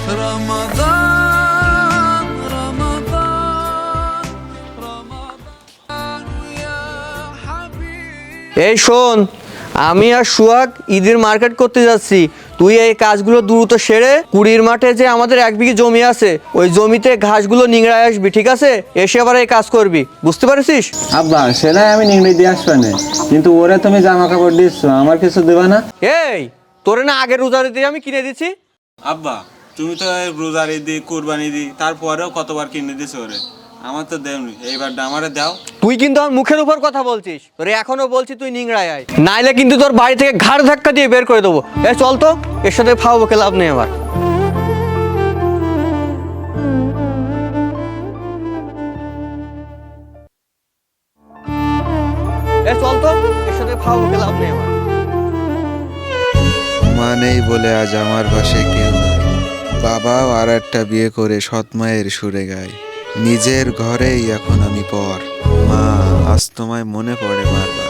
رمضان رمضان رمضان يا حبيبي। এই শোন, আমি আর সুহাগ ঈদের মার্কেট করতে যাচ্ছি। তুই এই কাজগুলো দ্রুত সেরে কুড়ির মাঠে যে আমাদের 1 বিঘে জমি আছে ওই জমিতে ঘাসগুলো নিংড়ায় আসবি, ঠিক আছে? এসে আবার এই কাজ করবি, বুঝতে পারছিস? আব্বা সেটা আমি নিংড়ে দিয়ে আসবো না, কিন্তু ওরে তুমি জামা কাপড় দিচ্ছ, আমার কিছু দেবা না? এই তোরে না আগের রোজার দিয়ে আমি কিনে দিচ্ছি। আব্বা তুমি তো রোজার ঈদি কুরবানি দি তারপরেও কতবার কিনে দিছো ওরে, আমার তো দেওনি, এইবারটা আমারে দাও। তুই কিন্তু আমার মুখের উপর কথা বলছিস, তোরে এখনো বলছি তুই নিংড়ায় আয়, নাইলে কিন্তু তোর বাড়ি থেকে ঘাড় ধাক্কা দিয়ে বের করে দেবো। এ চল তো, এর সাথে ফাও বকে লাভ নেই আমার। এ চল তো, এর সাথে ফাও বকে লাভ নেই আমার। মা নেই বলে আজ আমার পাশে কেউ নাই, বাবাও আর একটা বিয়ে করে সৎ মায়ের সুরে গায়, নিজের ঘরেই এখন আমি পর, মা আজ তোমায় মনে পড়ে বারবার।